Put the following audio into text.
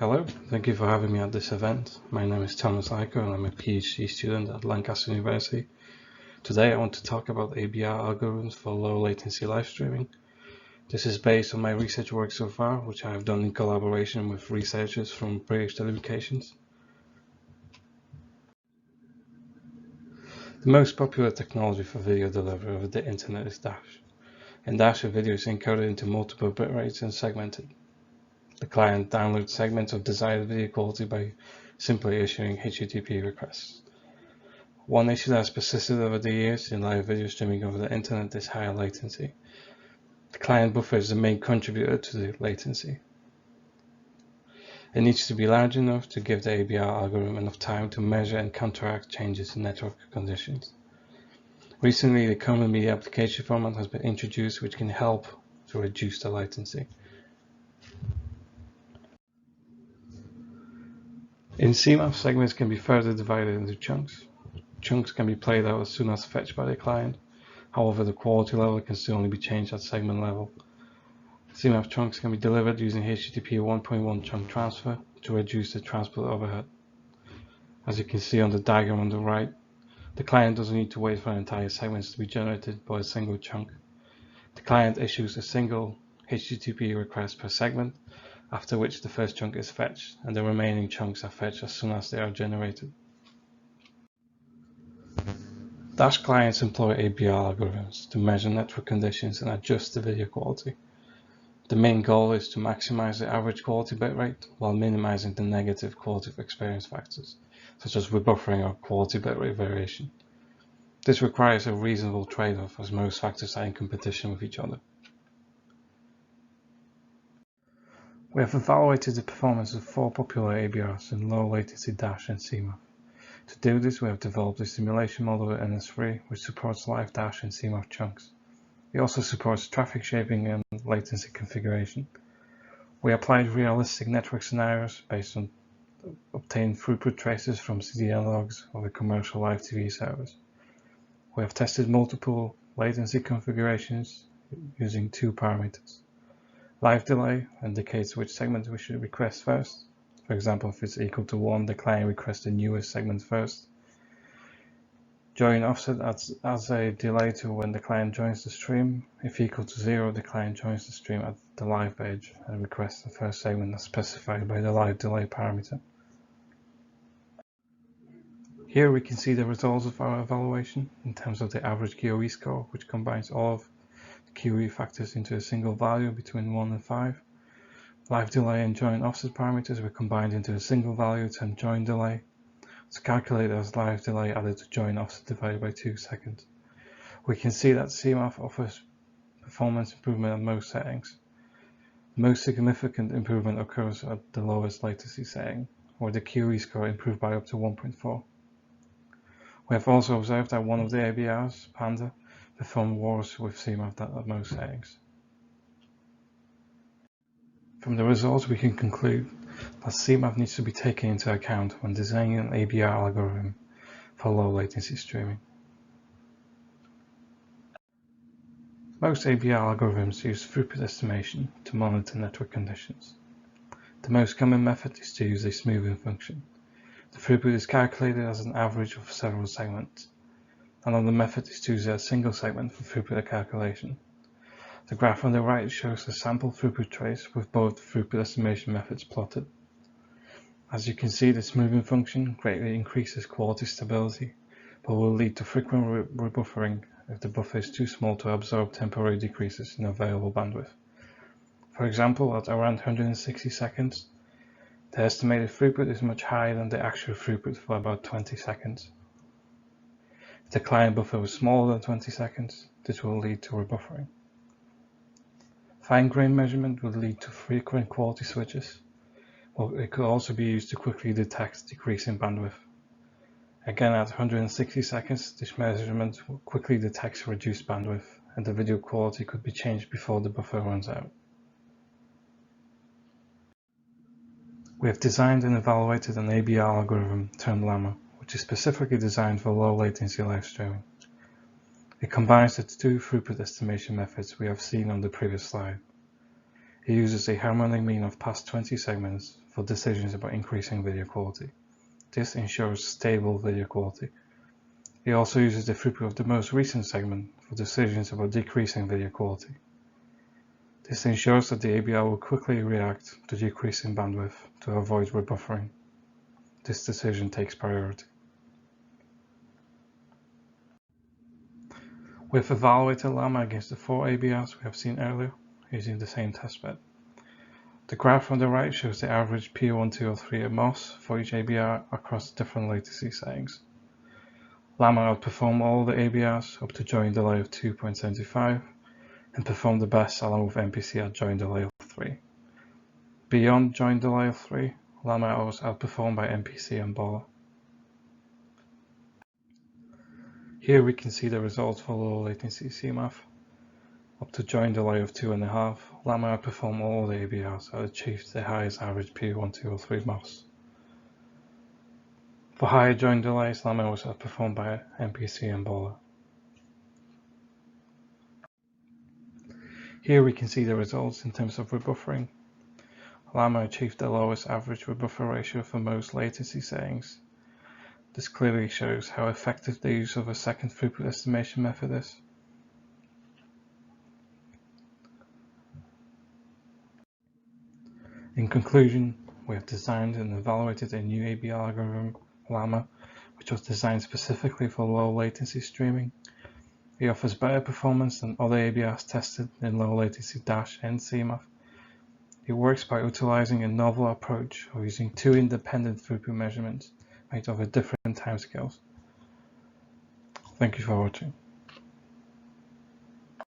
Hello, thank you for having me at this event. My name is Lyko and I'm a PhD student at Lancaster University. Today I want to talk about ABR algorithms for low latency live streaming. This is based on my research work so far, which I have done in collaboration with researchers from British Telecommunications. The most popular technology for video delivery over the internet is Dash. In Dash, a video is encoded into multiple bit rates and segmented. The client downloads segments of desired video quality by simply issuing HTTP requests. One issue that has persisted over the years in live video streaming over the internet is higher latency. The client buffer is the main contributor to the latency. It needs to be large enough to give the ABR algorithm enough time to measure and counteract changes in network conditions. Recently, the common media application format has been introduced, which can help to reduce the latency. In CMAP, segments can be further divided into chunks. Chunks can be played out as soon as fetched by the client. However, the quality level can still only be changed at segment level. CMAP chunks can be delivered using HTTP 1.1 chunk transfer to reduce the transport overhead. As you can see on the diagram on the right, the client doesn't need to wait for entire segments to be generated by a single chunk. The client issues a single HTTP request per segment, after which the first chunk is fetched, and the remaining chunks are fetched as soon as they are generated. Dash clients employ ABR algorithms to measure network conditions and adjust the video quality. The main goal is to maximize the average quality bitrate while minimizing the negative quality of experience factors, such as rebuffering or quality bitrate variation. This requires a reasonable trade-off as most factors are in competition with each other. We have evaluated the performance of 4 popular ABRs in low latency Dash and CMAP. To do this, we have developed a simulation model with NS3, which supports live Dash and CMAP chunks. It also supports traffic shaping and latency configuration. We applied realistic network scenarios based on obtained throughput traces from CDN logs of a commercial live TV service. We have tested multiple latency configurations using 2 parameters. Live delay indicates which segment we should request first. For example, if it's equal to 1, the client requests the newest segment first. Join offset adds a delay to when the client joins the stream. If equal to 0, the client joins the stream at the live page and requests the first segment as specified by the live delay parameter. Here we can see the results of our evaluation in terms of the average QoE score, which combines all of the QoE factors into a single value between 1 and 5. Live delay and join offset parameters were combined into a single value times join delay. It's calculated as live delay added to join offset divided by 2 seconds. We can see that CMAP offers performance improvement at most settings. The most significant improvement occurs at the lowest latency setting, where the QoE score improved by up to 1.4. We have also observed that one of the ABRs, Panda, performed worse with CMAP than at most settings. From the results, we can conclude that CMAP needs to be taken into account when designing an ABR algorithm for low latency streaming. Most ABR algorithms use throughput estimation to monitor network conditions. The most common method is to use a smoothing function. The throughput is calculated as an average of several segments. Another method is to use a single segment for throughput calculation. The graph on the right shows the sample throughput trace with both throughput estimation methods plotted. As you can see, the smoothing function greatly increases quality stability, but will lead to frequent rebuffering if the buffer is too small to absorb temporary decreases in available bandwidth. For example, at around 160 seconds, the estimated throughput is much higher than the actual throughput for about 20 seconds. If the client buffer was smaller than 20 seconds, this will lead to rebuffering. Fine-grained measurement would lead to frequent quality switches, but it could also be used to quickly detect decrease in bandwidth. Again, at 160 seconds, this measurement quickly detects reduced bandwidth, and the video quality could be changed before the buffer runs out. We have designed and evaluated an ABR algorithm termed Llama, which is specifically designed for low latency live streaming. It combines the 2 throughput estimation methods we have seen on the previous slide. It uses a harmonic mean of past 20 segments for decisions about increasing video quality. This ensures stable video quality. It also uses the throughput of the most recent segment for decisions about decreasing video quality. This ensures that the ABR will quickly react to decreasing bandwidth to avoid rebuffering. This decision takes priority. We have evaluated Llama against the 4 ABRs we have seen earlier using the same testbed. The graph on the right shows the average P1, 2, or 3 at MOS for each ABR across different latency settings. Llama outperformed all the ABRs up to join delay of 2.75 and performed the best along with MPC at join delay of 3. Beyond join delay of 3, Llama was outperformed by MPC and Bola. Here we can see the results for low latency CMOS. Up to join delay of 2.5, Llama outperformed all the ABRs and achieved the highest average P1, 2, or 3 MOS. For higher join delays, Llama was outperformed by MPC and Bola. Here we can see the results in terms of rebuffering. Llama achieved the lowest average rebuffer ratio for most latency settings. This clearly shows how effective the use of a second throughput estimation method is. In conclusion, we have designed and evaluated a new ABR algorithm, Llama, which was designed specifically for low latency streaming. It offers better performance than other ABRs tested in low latency dash and CMOS. It works by utilizing a novel approach of using 2 independent throughput measurements made over different timescales. Thank you for watching.